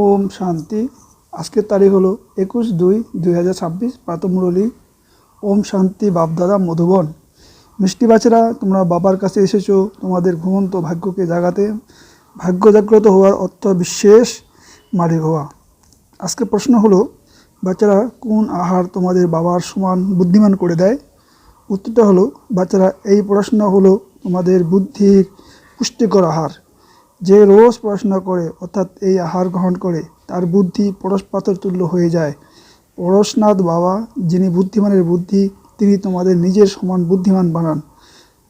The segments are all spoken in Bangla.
ওম শান্তি। আজকের তারিখ হলো 21/2/2026 প্রাতঃমুরলী। ওম শান্তি। বাপদাদা মধুবন। মিষ্টি বাচ্চারা, তোমরা বাবার কাছে এসেছো তোমাদের ঘুমন্ত ভাগ্যকে জাগাতে। ভাগ্য জাগ্রত হওয়ার অর্থ বিশেষ মালিক হওয়া। আজকের প্রশ্ন হলো, বাচ্চারা, কোন আহার তোমাদের বাবার সমান বুদ্ধিমান করে দেয়? উত্তরটা হলো, বাচ্চারা, এই পড়াশোনা হলো তোমাদের বুদ্ধির পুষ্টিকর আহার। যে রোজ পড়াশোনা করে অর্থাৎ এই আহার গ্রহণ করে তার বুদ্ধি পরশ পাথর তুল্য হয়ে যায়। পরশনাথ বাবা, যিনি বুদ্ধিমানের বুদ্ধি, তিনি তোমাদের নিজের সমান বুদ্ধিমান বানান।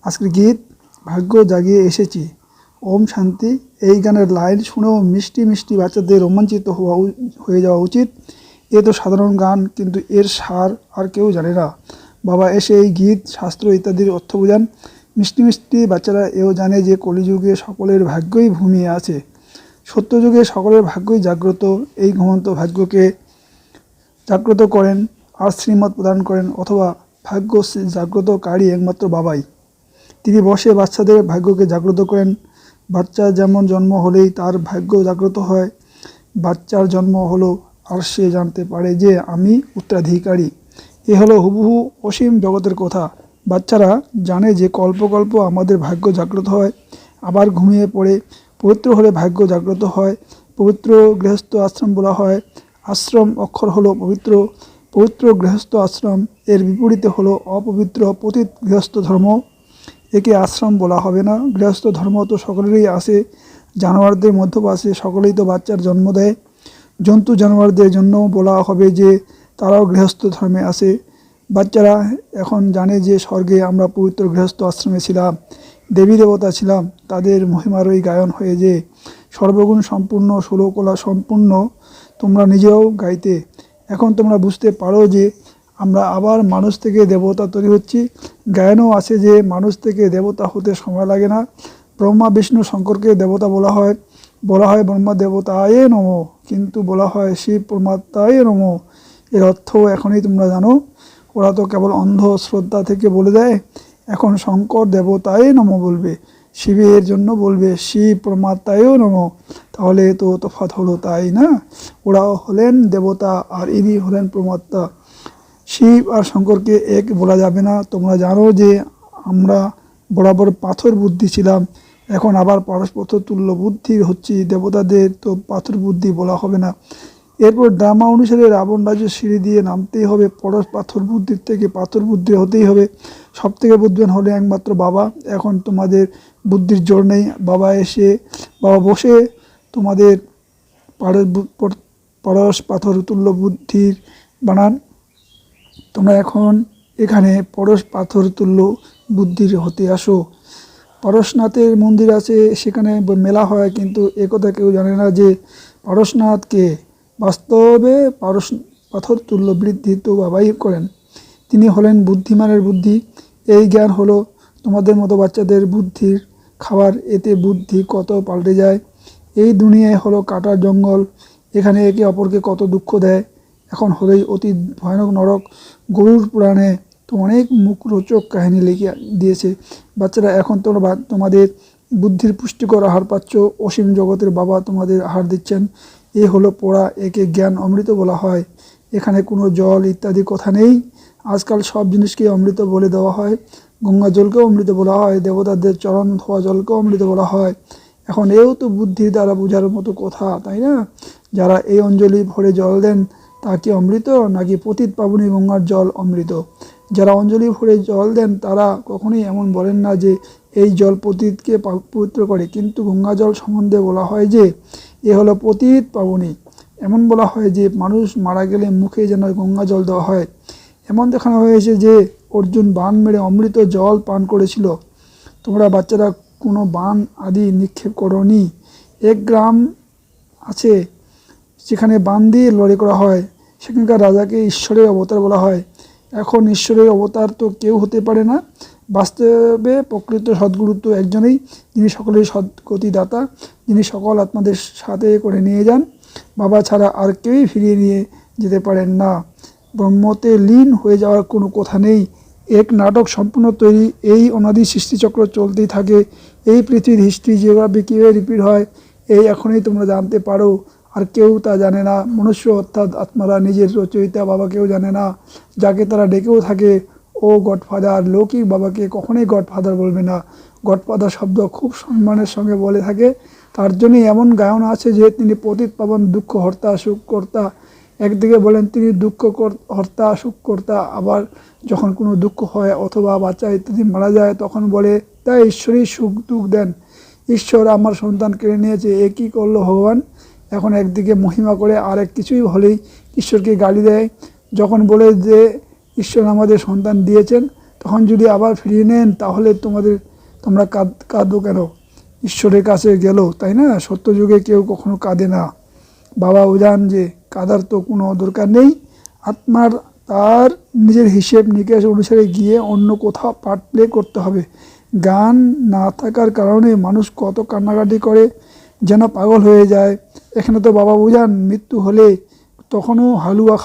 আজকের গীত, ভাগ্য জাগিয়ে এসেছি। ওম শান্তি। এই গানের লাইন শুনেও মিষ্টি মিষ্টি বাচ্চাদের রোমাঞ্চিত হয়ে যাওয়া উচিত। এ তো সাধারণ গান, কিন্তু এর সার আর কেউ জানে না। বাবা এসে এই গীত, শাস্ত্র ইত্যাদির অর্থ বোঝান। মিষ্টি মিষ্টি বাচ্চারা এও জানে যে কলিযুগে সকলের ভাগ্যই ঘুমিয়ে আছে, সত্যযুগে সকলের ভাগ্যই জাগ্রত। এই ঘুমন্ত ভাগ্যকে জাগ্রত করেন আর শ্রীমত প্রদান করেন, অথবা ভাগ্য জাগ্রতকারী একমাত্র বাবাই। তিনি বসে বাচ্চাদের ভাগ্যকে জাগ্রত করেন। বাচ্চা যেমন জন্ম হলেই তার ভাগ্য জাগ্রত হয়। বাচ্চার জন্ম হলো আর সে জানতে পারে যে আমি উত্তরাধিকারী। এ হলো হুবহু অসীম জগতের কথা। বাচ্চারা জানে যে কল্প কল্প আমাদের ভাগ্য জাগ্রত হয়, আবার ঘুমিয়ে পড়ে। পবিত্র হলে ভাগ্য জাগ্রত হয়। পবিত্র গৃহস্থ আশ্রম বলা হয়। আশ্রম অক্ষর হলো পবিত্র। পবিত্র গৃহস্থ আশ্রম, এর বিপরীতে হলো অপবিত্র পতিত গৃহস্থ ধর্ম। একে আশ্রম বলা হবে না। গৃহস্থ ধর্ম তো সকলেরই আছে, জানোয়ারদের মধ্যেও আছে, সকলেই তো বাচ্চার জন্ম দেয়। জন্তু জানোয়ারদের জন্য বলা হবে যে তারাও গৃহস্থ ধর্মে আছে। বাচ্চারা এখন জানে যে স্বর্গে আমরা পবিত্র গৃহস্থ আশ্রমে ছিলাম, দেবী দেবতা ছিলাম, তাদের মহিমারই গায়ন হয়ে যে সর্বগুণ সম্পূর্ণ, ষোলকলা সম্পূর্ণ তোমরা নিজেও গাইতে। এখন তোমরা বুঝতে পারো যে আমরা আবার মানুষ থেকে দেবতা তৈরি হচ্ছি। গায়নও আছে যে মানুষ থেকে দেবতা হতে সময় লাগে না। ব্রহ্মা বিষ্ণু শঙ্করকে দেবতা বলা হয় ব্রহ্মা দেবতায় নমঃ, কিন্তু বলা হয় শিব পরমাত্মায় নমঃ। এর অর্থ এখনই তোমরা জানো। ওরা তো কেবল অন্ধ শ্রদ্ধা থেকে বলে দেয়। এখন শঙ্কর দেবতায় নমঃ বলবে, শিবের জন্য বলবে শিব পরমাত্মায়ও নমঃ। তাহলে তো তফাৎ হলো, তাই না? ওরাও হলেন দেবতা আর ইনি হলেন পরমাত্মা। শিব আর শঙ্করকে এক বলা যাবে না। তোমরা জানো যে আমরা বরাবর পাথর বুদ্ধি ছিলাম, এখন আবার পরশ পাথর তুল্য বুদ্ধির হচ্ছি। দেবতাদের তো পাথর বুদ্ধি বলা হবে না। এরপর ড্রামা অনুসারে রাবণ রাজ্য সিঁড়ি দিয়ে নামতেই হবে, পরশ পাথর বুদ্ধির থেকে পাথর বুদ্ধি হতেই হবে। সব থেকে বুদ্ধিমান হলে একমাত্র বাবা। এখন তোমাদের বুদ্ধির জোর নেই। বাবা বসে তোমাদের পরশ পাথর তুল্য বুদ্ধির বানান। তোমরা এখন এখানে পরশ পাথর তুল্য বুদ্ধির হতে আসো। পরশনাথের মন্দির আছে, সেখানে মেলা হয়, কিন্তু একথা কেউ জানে না যে পরশনাথকে বাস্তবে পরশ পাথর তুল্য বৃদ্ধি তো বাবাই করেন। তিনি হলেন বুদ্ধিমানের বুদ্ধি। এই জ্ঞান হলো তোমাদের মতো বাচ্চাদের বুদ্ধির খাবার। এতে বুদ্ধি কত পাল্টে যায়। এই দুনিয়ায় হলো কাটার জঙ্গল, এখানে একে অপরকে কত দুঃখ দেয়। এখন হলেই অতি ভয়ানক নরক। গরুর পুরাণে তো অনেক মুখরোচক কাহিনী লিখে দিয়েছে। বাচ্চারা, এখন তোমরা তোমাদের বুদ্ধির পুষ্টিকর আহার পাচ্ছ। অসীম জগতের বাবা তোমাদের আহার দিচ্ছেন। এ হলো পড়া, একে জ্ঞান অমৃত বলা হয়। এখানে কোনো জল ইত্যাদি কথা নেই। আজকাল সব জিনিসকে অমৃত বলে দেওয়া হয়। গঙ্গা জলকেও অমৃত বলা হয়, দেবতাদের চরণ ধোয়া জলকেও অমৃত বলা হয়। এখন এও তো বুদ্ধির দ্বারা বোঝার মতো কথা, তাই না? যারা এই অঞ্জলি ভরে জল দেন তা কি অমৃত, নাকি পতিত পাবনী গঙ্গার জল অমৃত? যারা অঞ্জলি ভরে জল দেন তারা কখনোই এমন বলেন না যে এই জল পতিতকে পবিত্র করে, কিন্তু গঙ্গা জল সম্বন্ধে বলা হয় যে এ হলো পতিত পাবনী। এমন বলা হয় যে মানুষ মারা গেলে মুখে যেন গঙ্গা জল দেওয়া হয়। এমন দেখানো হয়েছে যে অর্জুন বাণ মেরে অমৃত জল পান করেছিল। তোমরা বাচ্চারা কোনো বাণ আদি নিক্ষেপ করোনি। এক গ্রাম আছে যেখানে বাণ দিয়ে লড়াই করা হয়, সেখানকার রাজাকে ঈশ্বরের অবতার বলা হয়। এখন ঈশ্বরের অবতার তো কেউ হতে পারে না। বাস্তবে প্রকৃত সদ্গুরু তো একজনেই, যিনি সকলের সদ্গতিদাতা, যিনি সকল আত্মাদের সাথে করে নিয়ে যান। বাবা ছাড়া আর কেউই ফিরিয়ে নিয়ে যেতে পারেন না। ব্রহ্মতে লীন হয়ে যাওয়ার কোনো কথা নেই। এক নাটক সম্পূর্ণ তৈরি। এই অনাদি সৃষ্টিচক্র চলতেই থাকে। এই পৃথিবীর হিস্ট্রি জিওগ্রাফি কীভাবে রিপিট হয়, এই এখনই তোমরা জানতে পারো। আর কেউ তা জানে না। মনুষ্য অর্থাৎ আত্মারা নিজের রচয়িতা বাবাকেও জানে না, যাকে তারা ডেকেও থাকে ও গডফাদার। লৌকিক বাবাকে কখনোই গডফাদার বলবে না। গডফাদার শব্দ খুব সম্মানের সঙ্গে বলে থাকে। তার জন্যই এমন গায়ন আছে যে তিনি পতিত পাবন, দুঃখ হর্তা, সুখ কর্তা। একদিকে বলেন তিনি দুঃখ হর্তা, সুখ কর্তা, আবার যখন কোনো দুঃখ হয় অথবা বাচ্চা ইত্যাদি মারা যায় তখন বলে তাই ঈশ্বরই সুখ দুঃখ দেন। ঈশ্বর আমার সন্তান কেড়ে নিয়েছে, এ কী করলো ভগবান। এখন একদিকে মহিমা করে, আর এক কিছুই হলেই ঈশ্বরকে গালি দেয়। যখন বলে যে ঈশ্বর আমাদের সন্তান দিয়েছেন, তখন যদি আবার ফিরিয়ে নেন তাহলে তোমরা কাঁদো কেন? ঈশ্বরের কাছে গেল, তাই না? সত্যযুগে কেউ কখনো কাঁদে না। বাবা বোঝান যে কাঁদার তো কোনো দরকার নেই। আত্মার তার নিজের হিসেব নিকেশ অনুসারে গিয়ে অন্য কোথাও পার্ট প্লে করতে হবে। গান না থাকার কারণে মানুষ কত কান্নাকাটি করে, যেন পাগল হয়ে যায়। এখানে তো বাবা বোঝান মৃত্যু হলে তখনও হালুয়া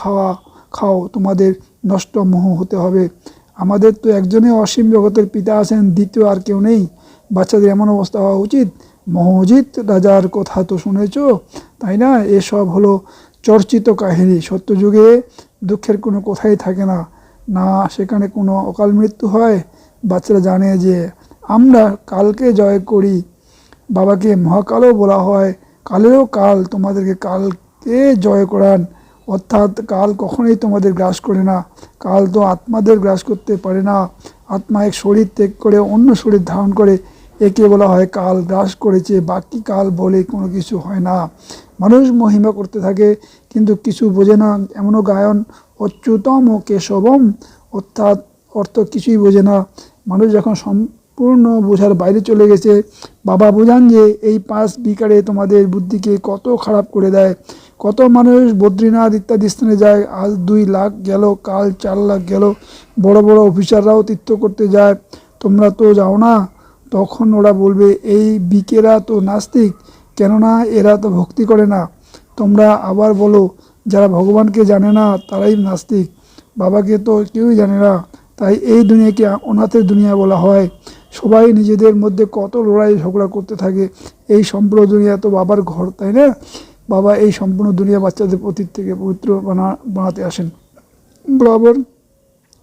খাও, তোমাদের নষ্ট মোহ হতে হবে। আমাদের তো একজনই অসীম জগতের পিতা আছেন, দ্বিতীয় আর কেউ নেই। বাচ্চাদের এমন অবস্থা হওয়া উচিত। মহজিৎ রাজার কথা তো শুনেছ, তাই না? এসব হলো চর্চিত কাহিনী। সত্যযুগে দুঃখের কোনো কথাই থাকে না, না সেখানে কোনো অকাল মৃত্যু হয়। বাচ্চারা জানে যে আমরা কালকে জয় করি। বাবাকে মহাকালও বলা হয়। কালেরও কাল, তোমাদেরকে কালকে জয় করান। অর্থাৎ কাল কখনোই তোমাদের গ্রাস করে না। কাল তো আত্মাদের গ্রাস করতে পারে না। আত্মা এক শরীর ত্যাগ করে অন্য শরীর ধারণ করে, একে বলা হয় কাল গ্রাস করেছে। বাকি কাল বলে কোনো কিছু হয় না। মানুষ মহিমা করতে থাকে কিন্তু কিছু বোঝে না। এমনও গায়ন অচ্যুতম ও কেশবম, অর্থাৎ অর্থ কিছুই বোঝে না। মানুষ যখন সম্পূর্ণ বোঝার বাইরে চলে গেছে, বাবা বোঝান যে এই 5 বিকারে তোমাদের বুদ্ধিকে কত খারাপ করে দেয়। কত মানুষ বদ্রীনাথ ইত্যাদি স্থানে যায়, আজ 2 লাখ গেল, কাল 4 লাখ গেল। বড় বড় অফিসাররাও তীর্থ করতে যায়, তোমরা তো যাও না। তখন ওরা বলবে এই বিকেরা তো নাস্তিক, কেননা এরা তো ভক্তি করে না। তোমরা আবার বলো যারা ভগবানকে জানে না তারাই নাস্তিক, বাবাকে তো কেউই জানে না। তাই এই দুনিয়াকে অনাথের দুনিয়া বলা হয়। সবাই নিজেদের মধ্যে কত লড়াই ঝগড়া করতে থাকে। এই সম্পূর্ণ দুনিয়া তো বাবার ঘর, তাই না? বাবা এই সম্পূর্ণ দুনিয়া বাচ্চাদের অতীত থেকে পবিত্র বানাতে আসেন। বরাবর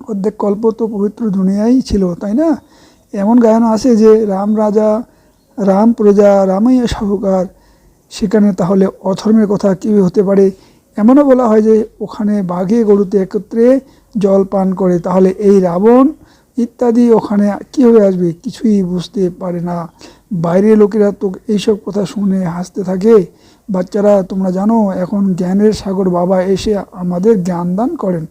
অর্ধেক কল্প তো পবিত্র দুনিয়াই ছিল, তাই না? এমন গায়ন আছে যে রাম রাজা, রাম প্রজা, রামই সাহুকার। সেখানে তাহলে অধর্মের কথা কী হতে পারে? এমনও বলা হয় যে ওখানে বাঘে গরুতে একত্রে জল পান করে। তাহলে এই রাবণ ইত্যাদি ওখানে কীভাবে আসবে? কিছুই বুঝতে পারে না। বাইরের লোকেরা তো এইসব কথা শুনে হাসতে থাকে। বাচ্চারা তোমরা জানো এখন জ্ঞানের সাগর বাবা এসে আমাদের জ্ঞান দান করেন।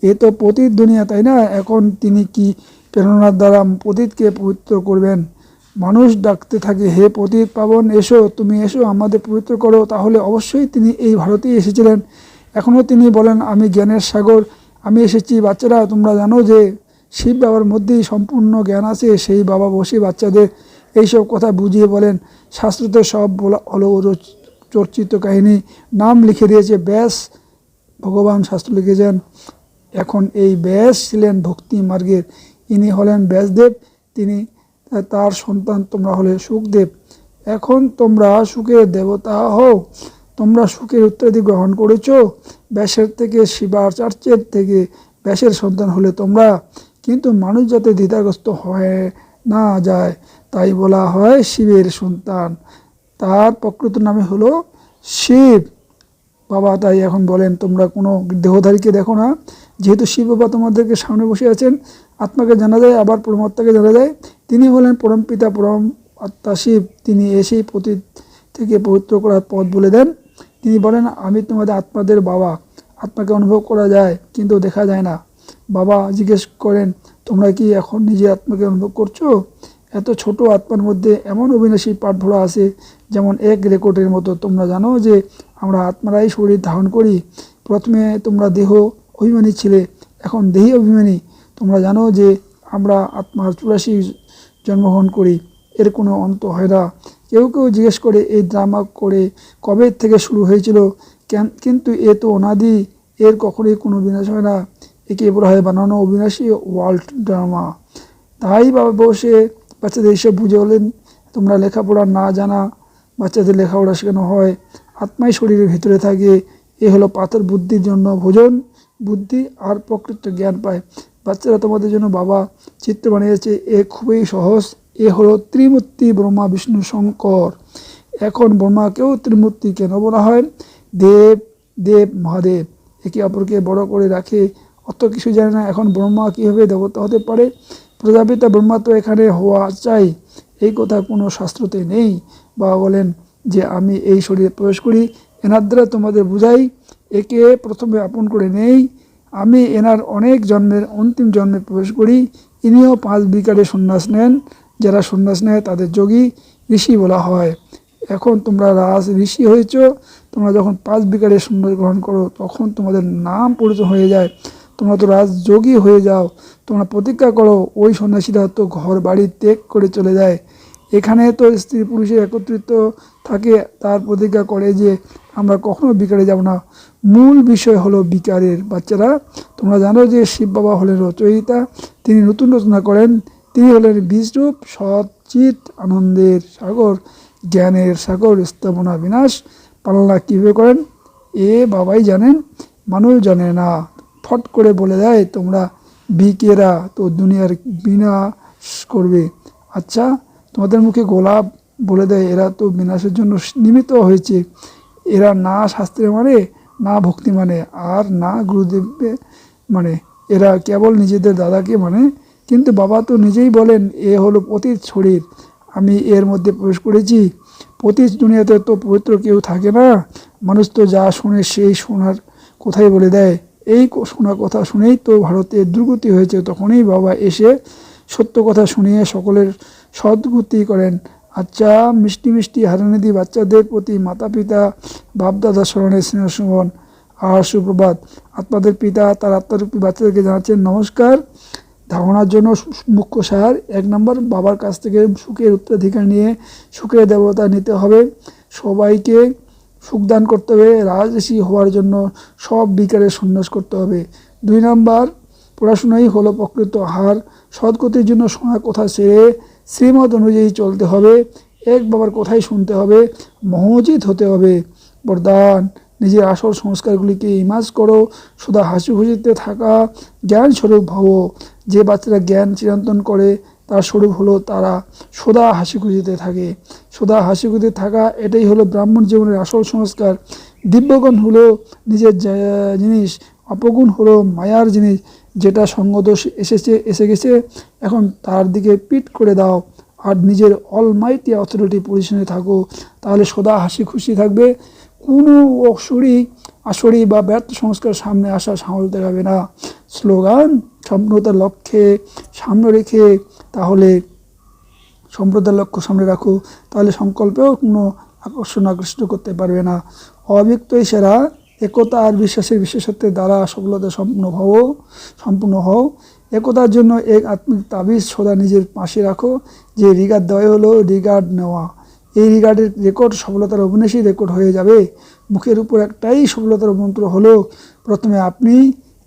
এ তো পতিত দুনিয়া, তাই না? এখন তিনি কি প্রেরণার দ্বারা পতিতকে পবিত্র করবেন? মানুষ ডাকতে থাকে হে পতিত পাবন এসো, তুমি এসো আমাদের পবিত্র করো। তাহলে অবশ্যই তিনি এই ভারতেই এসেছিলেন। এখনও তিনি বলেন আমি জ্ঞানের সাগর, আমি এসেছি। বাচ্চারা তোমরা জানো যে শিব বাবার মধ্যেই সম্পূর্ণ জ্ঞান আছে। সেই বাবা বসে বাচ্চাদের এইসব কথা বুঝিয়ে বলেন। শাস্ত্রতে সব বলা হলো চর্চিত কাহিনী। নাম লিখে দিয়েছে ব্যাস, ভগবান শাস্ত্র লিখেছেন। এখন এই ব্যাস ছিলেন ভক্তি মার্গের, ইনি হলেন ব্যাসদেব, তিনি তার সন্তান, তোমরা হলে সুখদেব। এখন তোমরা সুখের দেবতা হও, তোমরা সুখের উত্তরাধিকার গ্রহণ করেছ। ব্যাসের থেকে শিবাচার্যের থেকে ব্যাসের সন্তান হলে তোমরা। কিন্তু মানুষ যাতে দ্বিধাগ্রস্ত হয়ে না যায় তাই বলা হয় শিবের সন্তান। তার প্রকৃত নামে হলো শিব। বাবা তাই এখন বলেন তোমরা কোনো দেহধারীকে দেখো না। যেহেতু শিব বাবা তোমাদেরকে সামনে বসে আছেন, আত্মাকে জানা যায় আবার পরমাত্মাকে জানা যায়। তিনি হলেন পরম পিতা, পরম আত্মা শিব। তিনি এসেই পতিত থেকে পবিত্র করার পথ বলে দেন। তিনি বলেন আমি তোমাদের আত্মাদের বাবা। আত্মাকে অনুভব করা যায় কিন্তু দেখা যায় না। বাবা জিজ্ঞেস করেন তোমরা কি এখন নিজে আত্মাকে অনুভব করছো? এত ছোট আত্মার মধ্যে এমন অবিনাশী পাঠ ভরা আছে যেমন এক রেকর্ডের মতো। তোমরা জানো যে আমরা আত্মারাই শরীর ধারণ করি। প্রথমে তোমরা দেহ অভিমানী ছিলে, এখন দেহি অভিমানী। তোমরা জানো যে আমরা আত্মার 84 জন্মগ্রহণ করি, এর কোনো অন্ত হয় না। কেউ কেউ জিজ্ঞেস করে এই ড্রামা করে কবে থেকে শুরু হয়েছিল? কিন্তু এ তো অনাদি, এর কখনোই কোনো বিনাশ হয় না। একে বলা হয় বানানো অবিনাশী ওয়ার্ল্ড ড্রামা। তাই বাবা বসে বাচ্চাদের এইসব বুঝে বলেন তোমরা লেখাপড়া না জানা, বাচ্চাদের লেখাপড়া শেখানো হয়। আত্মাই শরীরের ভিতরে থাকে। এ হলো পাথর বুদ্ধির জন্য ভোজন, বুদ্ধি আর প্রকৃত জ্ঞান পায়। বাচ্চারা, তোমাদের জন্য বাবা চিত্র বানিয়েছে, এ খুবই সহজ। এ হলো ত্রিমূর্তি ব্রহ্মা বিষ্ণু শঙ্কর। এখন ব্রহ্মাকেও ত্রিমূর্তি কেন বলা হয়? দেব দেব মহাদেব একে অপরকে বড় করে রাখে, অত কিছু জানে না। এখন ব্রহ্মা কীভাবে দেবতা হতে পারে? প্রজাপিতা ব্রহ্মা তো এখানে হওয়া চাই, এই কথা কোনো শাস্ত্রতে নেই। বাবা বলেন যে আমি এই শরীরে প্রবেশ করি, এনার দ্বারা তোমাদের বুঝাই, একে প্রথমে আপন করে নেই। আমি এনার অনেক জন্মের অন্তিম জন্মে প্রবেশ করি। ইনিও 5 বিকারে সন্ন্যাস নেন। যারা সন্ন্যাস নেয় তাদের যোগী ঋষি বলা হয়। এখন তোমরা রাজ ঋষি হয়েছ। তোমরা যখন 5 বিকারে সন্ন্যাস গ্রহণ করো তখন তোমাদের নাম পরিচয় হয়ে যায়, তোমরা তো রাজযোগী হয়ে যাও। তোমরা প্রতিজ্ঞা করো, ওই সন্ন্যাসীরা তো ঘর বাড়ি ত্যাগ করে চলে যায়, এখানে তো স্ত্রী পুরুষে একত্রিত থাকে, তার প্রতিজ্ঞা করে যে আমরা কখনো বিকারে যাব না। মূল বিষয় হলো বিকারের। বাচ্চারা, তোমরা জানো যে শিব বাবা হলেন রচয়িতা, তিনি নতুন রচনা করেন। তিনি হলেন বীজরূপ, সচিত, আনন্দের সাগর, জ্ঞানের সাগর, স্থাপনা বিনাশ পালনা কীভাবে করেন এ বাবাই জানেন, মানুষ জানে না। ফট করে বলে দেয় তোমরা বিকেরা তো দুনিয়ার বিনাশ করবে। আচ্ছা, তোমাদের মুখে গোলাপ বলে দেয় এরা তো বিনাশের জন্য নিমিত্ত হয়েছে। এরা না শাস্ত্রে মানে, না ভক্তি মানে, আর না গুরুদেবকে মানে, এরা কেবল নিজেদের দাদাকে মানে। কিন্তু বাবা তো নিজেই বলেন এ হলো পতিত শরীর, আমি এর মধ্যে প্রবেশ করেছি। পতিত দুনিয়াতে তো পবিত্র কেউ থাকে না। মানুষ তো যা শোনে সেই শোনার কথাই বলে দেয়। এই শোনা কথা শুনেই তো ভারতের দুর্গতি হয়েছে। তখনই বাবা এসে সত্য কথা শুনিয়ে সকলের সদ্গতি করেন। আচ্ছা, মিষ্টি মিষ্টি হারানিধি বাচ্চাদের প্রতি মাতা পিতা বাপদাদা স্মরণে স্নেহসুমন আর সুপ্রভাত। আত্মাদের পিতা তার আত্মারূপী বাচ্চাদেরকে জানাচ্ছেন নমস্কার। ধারণার জন্য মুখ্য সার: 1 নম্বর, বাবার কাছ থেকে সুখের উত্তরাধিকার নিয়ে সুখের দেবতা নিতে হবে। সবাইকে সুখদান করতে হবে। রাজঋষি হওয়ার জন্য সব বিকারের সন্ন্যাস করতে হবে। 2 নম্বর, পড়াশোনাই হলো প্রকৃত আহার। সদ্গতির জন্য শোনা কথা ছেড়ে শ্রীমত অনুযায়ী চলতে হবে। এক বাবার কথাই শুনতে হবে, মহোচিত হতে হবে। বরদান: নিজের আসল সংস্কারগুলিকে ইমাজ করো, সদা হাসি খুশিতে থাকা জ্ঞান স্বরূপ ভাবো। যে বাচ্চারা জ্ঞান চিরন্তন করে তার স্বরূপ হলো তারা সদা হাসি খুশিতে থাকে। সদা হাসি খুশিতে থাকা এটাই হলো ব্রাহ্মণ জীবনের আসল সংস্কার। দিব্যগুণ হলো নিজের জিনিস, অপগুণ হলো মায়ার জিনিস। যেটা সঙ্গদোষ এসে গেছে, এখন তার দিকে পিট করে দাও আর নিজের অলমাইটি অথরিটি পজিশনে থাকো, তাহলে সদা হাসি খুশি থাকবে। কোনো আসরি বা ব্যর্থ সংস্কার সামনে আসা সাহস দেখাবে না। স্লোগান: সম্পূর্ণতার লক্ষ্যে সামনে রেখে, তাহলে সম্প্রদায়ের লক্ষ্য সামনে রাখো, তাহলে সংকল্পেও কোনো আকৃষ্ট করতে পারবে না। অব্যক্তই সেরা। একতা আর বিশ্বাসের বিশেষত্বের দ্বারা সফলতা সম্পূর্ণ হও। একতার জন্য এক আত্মিক তাবিজ সদা নিজের পাশে রাখো। যে রিগার্ড দেওয়াই হলো রিগার্ড নেওয়া। এই রিগার্ডের রেকর্ড সফলতার অবিনাশী রেকর্ড হয়ে যাবে। মুখের উপর একটাই সফলতার মন্ত্র হলো প্রথমে আপনি।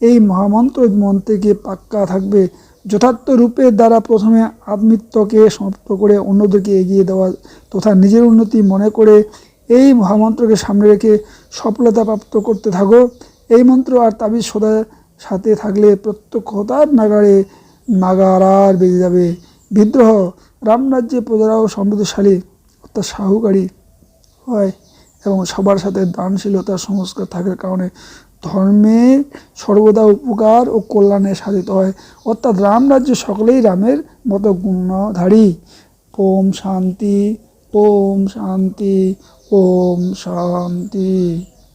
এই মহামন্ত্র মন থেকে পাক্কা থাকবে। যথার্থ রূপের দ্বারা প্রথমে আত্মিত্বকে সমাপ্ত করে অন্যদেরকে এগিয়ে দেওয়া তথা নিজের উন্নতি মনে করে এই মহামন্ত্রকে সামনে রেখে সফলতা প্রাপ্ত করতে থাকো। এই মন্ত্র আর তাবিজ সদা সাথে থাকলে প্রত্যক্ষতার নাগারার বেজে যাবে। বিদ্রোহ: রামরাজ্যে প্রজারাও সমৃদ্ধশালী অর্থাৎ সাহুকারী হয় এবং সবার সাথে দানশীলতার সংস্কার থাকার কারণে ধর্মের সর্বদা উপকার ও কল্যাণে সাধিত হয়। অর্থাৎ রামরাজ্য সকলেই রামের মতো গুণধারী। ওম শান্তি, ওম শান্তি, ওম শান্তি।